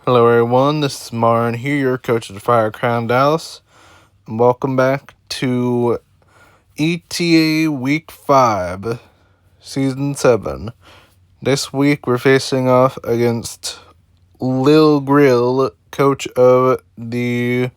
Hello everyone, this is Marin here, your coach of the Fire Crown Dallas, and welcome back to ETA Week 5, Season 7. This week we're facing off against Lilgril Coach of the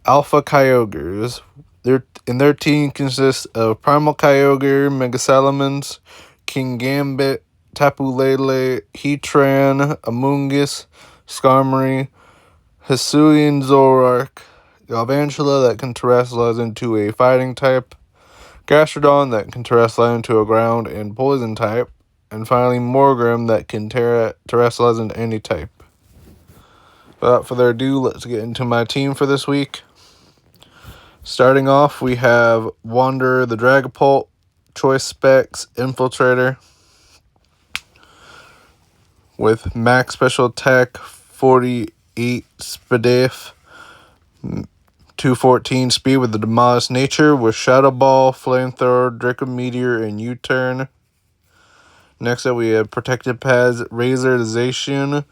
Alpha Kyogres. Their team consists of Primal Kyogre, Mega Salamence, King Gambit, Tapu Lele, Heatran, Amoonguss, Skarmory, Hisuian Zoroark, Galvantula that can terrestrialize into a fighting type, Gastrodon that can terrestrialize into a ground and poison type, and finally Morgrem that can terrestrialize into any type. Without further ado, let's get into my team for this week. Starting off, we have Wanderer the Dragapult, Choice Specs Infiltrator, with max special attack 48 Spadef, 214 speed with the Demolished Nature, with Shadow Ball, Flamethrower, Draco Meteor, and U-Turn. Next up, we have Protected Pads Razor the Zacian,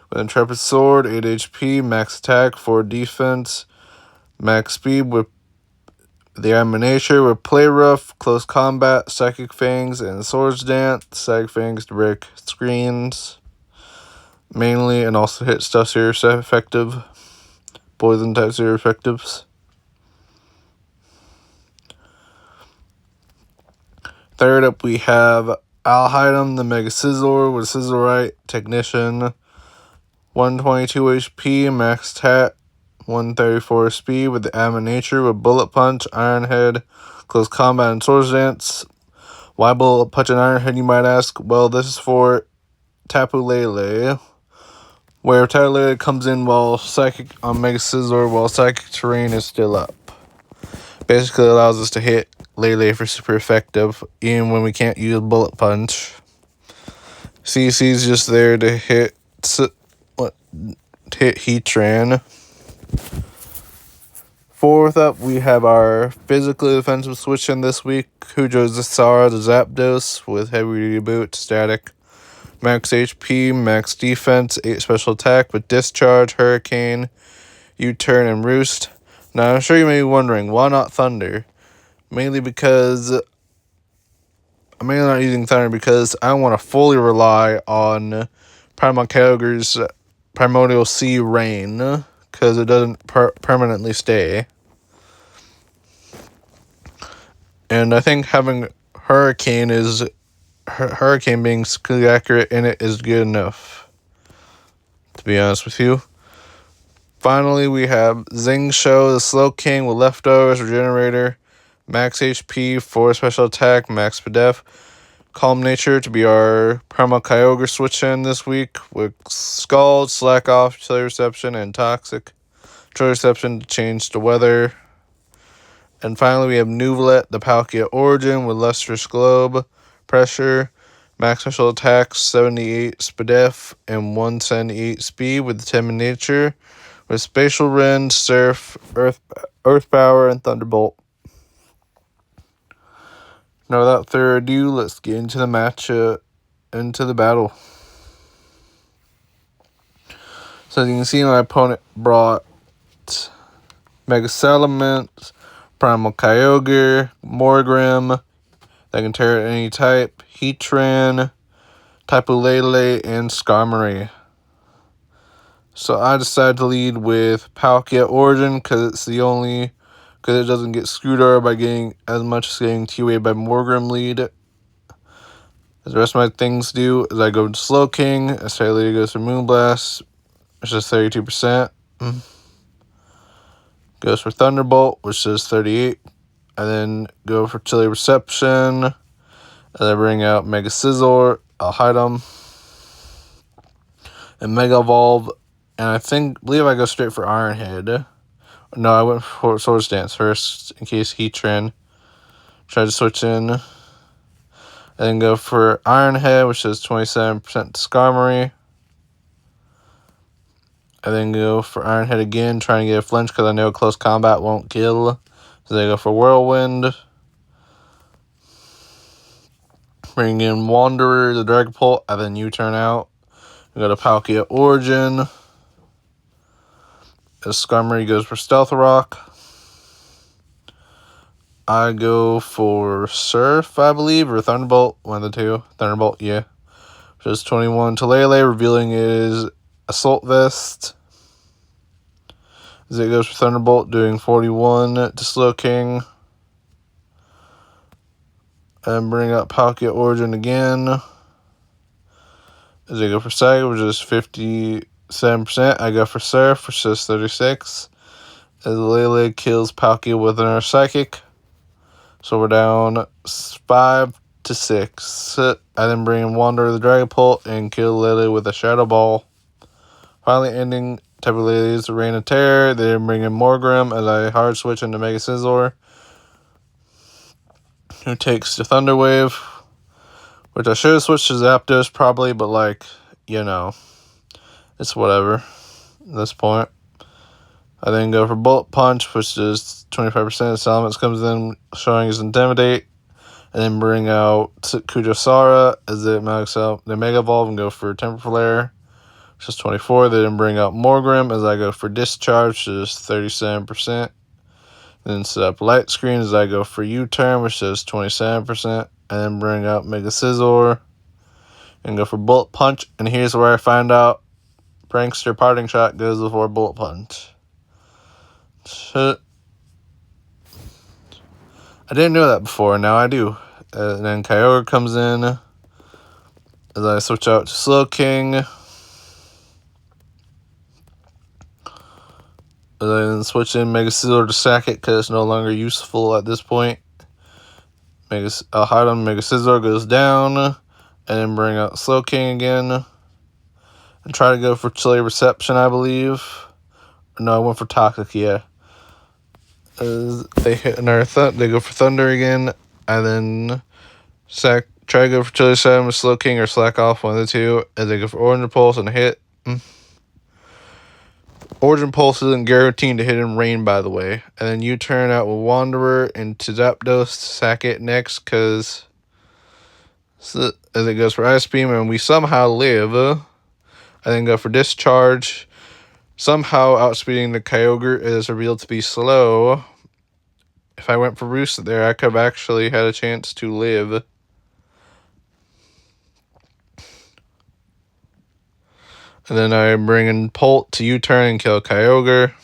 with Intrepid Sword, 8 HP, max attack, 4 defense, max speed with the Arm of Nature, with Play Rough, Close Combat, Psychic Fangs, and Swords Dance. Psychic Fangs to break screens mainly, and also hit stuff serious effective. Poison type zero effectives. Third up, we have Alhaidam the Mega Scizor with Scizorite Technician, 122 HP, max attack, 134 speed with the Arm of Nature, with Bullet Punch, Iron Head, Close Combat, and Swords Dance. Why Bullet Punch and Iron Head, you might ask? Well, this is for Tapu Lele, where Tapu Lele comes in while Psychic on Mega Scizor while Psychic Terrain is still up. Basically allows us to hit Lele for super effective, even when we can't use Bullet Punch. CC's just there to hit Heatran. Fourth up, we have our physically defensive switch in this week. Cujo Zasara the Zapdos with heavy duty boot, static, max HP, max defense, 8 special attack with Discharge, Hurricane, U-Turn, and Roost. Now, I'm sure you may be wondering, why not Thunder? Mainly because I'm mainly not using Thunder because I want to fully rely on Primal Kyogre's Primordial Sea Rain, because it doesn't permanently stay. And I think having Hurricane being skilly accurate in it is good enough, to be honest with you. Finally, we have Zing Show, the Slow King with Leftovers, Regenerator, max HP, 4 special attack, max Spadef, Calm Nature to be our Primal Kyogre switch in this week, with Scald, Slack Off, Chilly Reception, and Toxic. Chilly Reception to change the weather. And finally, we have Nuvolet, the Palkia Origin with Lustrous Globe, Pressure, max special attack, 78 Spadef, and 178 speed with the Timid Nature, with Spatial Rend, Surf, Earth Power, and Thunderbolt. Now, without further ado, let's get into the match, into the battle. So as you can see, my opponent brought Mega Salamence, Primal Kyogre, Morgrem, that can tear at any type, Heatran, Tapu Lele, and Skarmory. So I decided to lead with Palkia Origin because it doesn't get screwed over by getting as much as getting TUA by Morgrem lead. As the rest of my things do, is I go to Slow King, Astarlia goes for Moonblast, which is 32%. Goes for Thunderbolt, which is 38%. And then go for Chilly Reception. And then bring out Mega Scizor, Alhaidam, and Mega Evolve. And I believe I go straight for Iron Head. No, I went for Swords Dance first, in case Heatran tried to switch in. And then go for Iron Head, which is 27% Skarmory. And then go for Iron Head again, trying to get a flinch because I know Close Combat won't kill. So they go for Whirlwind. Bring in Wanderer, the Dragapult, and then U-Turn out. We go to Palkia Origin. As Skarmory goes for Stealth Rock. I go for Surf, I believe, or Thunderbolt. One of the two. Thunderbolt, yeah. Just 21 to Lele, revealing his Assault Vest. As it goes for Thunderbolt, doing 41 to Slowking. And bring up Palkia Origin again. As I go for Saga, which is 57%. I go for Surf, which is 36. As Lele kills Palkia with another Psychic. So we're down 5 to 6. I then bring in Wanderer the Dragapult and kill Lele with a Shadow Ball. Finally ending Tapu Lele's Reign of Terror. They then bring in Morgrim as I hard switch into Mega Scizor, who takes the Thunder Wave, which I should have switched to Zapdos probably, but like, you know, it's whatever at this point. I then go for Bullet Punch, which is 25%. Salamence comes in, showing his Intimidate. And then bring out Kujosara as it max out. They Mega Evolve and go for Temper Flare, which is 24. They then bring out Morgrim as I go for Discharge, which is 37%. Then set up Light Screen as I go for U-Turn, which is 27%. And then bring out Mega Scizor and go for Bullet Punch. And here's where I find out Prankster Parting Shot goes before Bullet Punch. Shit. I didn't know that before, now I do. And then Kyogre comes in as I switch out to Slowking. And then switch in Mega Scizor to sack it because it's no longer useful at this point. I'll hide on Mega Scizor, goes down. And then bring out Slowking again. And try to go for Chilly Reception, I believe. No, I went for Toxic, yeah. As they hit another they go for Thunder again, and then try to go for Chilly 7 with Slowking or Slack Off, one of the two, and they go for Origin Pulse and hit. Origin Pulse isn't guaranteed to hit in Rain, by the way. And then you turn out with Wanderer into Zapdos to sack it next, because as it goes for Ice Beam, and we somehow live. I then go for Discharge. Somehow outspeeding the Kyogre is revealed to be slow. If I went for Roost there, I could have actually had a chance to live. And then I bring in Polt to U-turn and kill Kyogre.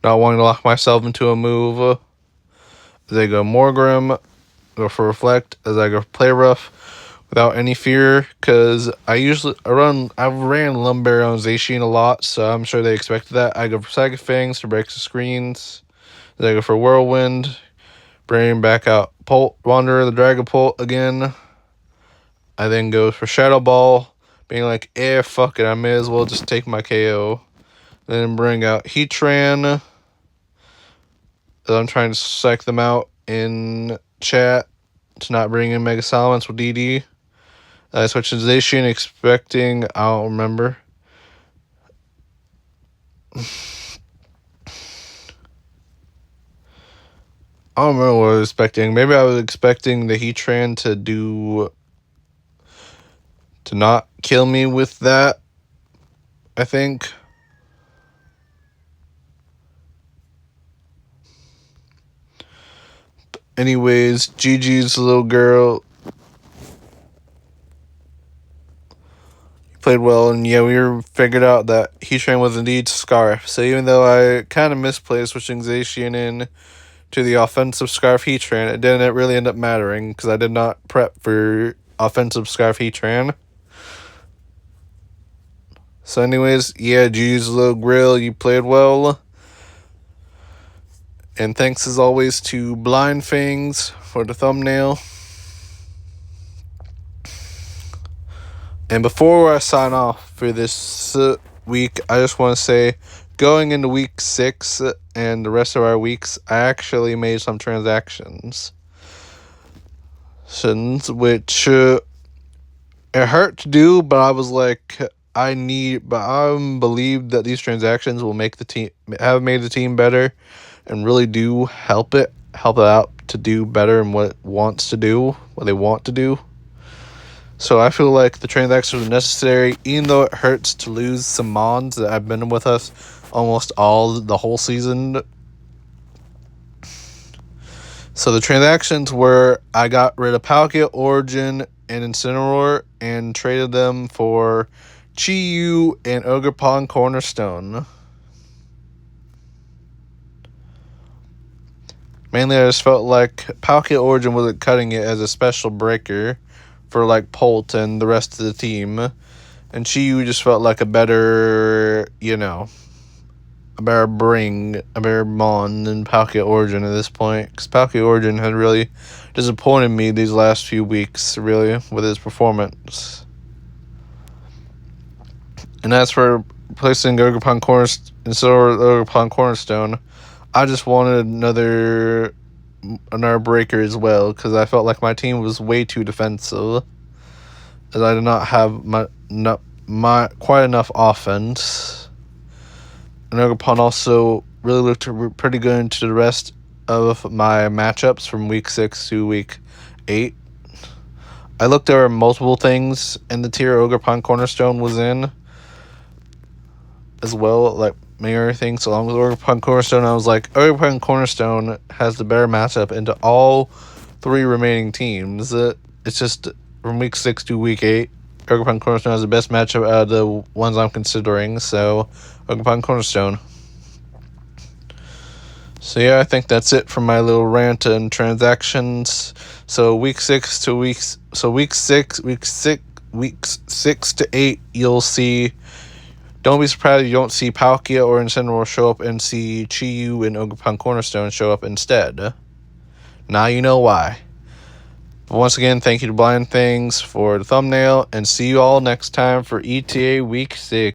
Not wanting to lock myself into a move. As I go Morgrim, go for Reflect. As I go Play Rough without any fear, because I ran Lumberry on Zacian a lot, so I'm sure they expected that. I go for Psychic Fangs to break the screens. As I go for Whirlwind, bring back out Wanderer the Dragapult again. I then go for Shadow Ball, being like, fuck it, I may as well just take my KO. Then bring out Heatran. I'm trying to psych them out in chat to not bring in Mega Salamence with DD. I switched to Zacian expecting, I don't remember. I don't remember what I was expecting. Maybe I was expecting the Heatran to not kill me with that, I think. But anyways, GG's little girl. Played well, and yeah, we figured out that Heatran was indeed Scarf. So even though I kind of misplayed switching Zacian in to the offensive Scarf Heatran, it didn't really end up mattering because I did not prep for offensive Scarf Heatran. So anyways, yeah, GG's Lilgril, you played well. And thanks as always to Blind Fangs for the thumbnail. And before I sign off for this week, I just want to say, going into week 6 and the rest of our weeks, I actually made some transactions. Which it hurt to do, but I was like, I believe that these transactions will make have made the team better, and really do help it out to do better in what they want to do. So I feel like the transactions were necessary, even though it hurts to lose some Mons that have been with us almost the whole season. So the transactions were, I got rid of Palkia, Origin, and Incineroar and traded them for Chi-Yu and Ogerpon Cornerstone. Mainly I just felt like Palkia Origin wasn't cutting it as a special breaker for like Polt and the rest of the team. And Chi-Yu just felt like a better, a better Mon than Palkia Origin at this point. Because Palkia Origin had really disappointed me these last few weeks, really, with his performance. And as for placing Ogerpon Cornerstone, I just wanted another breaker as well, because I felt like my team was way too defensive, as I did not have quite enough offense. And Ogerpon also really looked pretty good into the rest of my matchups from week 6 to week 8. I looked over multiple things in the tier Ogerpon Cornerstone was in as well, like mirror things along with Ogerpon Cornerstone. I was like, Ogerpon Cornerstone has the better matchup into all 3 remaining teams. It's just from week 6 to week 8, Ogerpon Cornerstone has the best matchup out of the ones I'm considering, so Ogerpon Cornerstone. So yeah, I think that's it for my little rant and transactions. So weeks 6 to 8, you'll see. Don't be surprised if you don't see Palkia or Incineroar show up and see Chi-Yu and Ogerpon Cornerstone show up instead. Now you know why. But once again, thank you to Blind Things for the thumbnail, and see you all next time for ETA Week 6.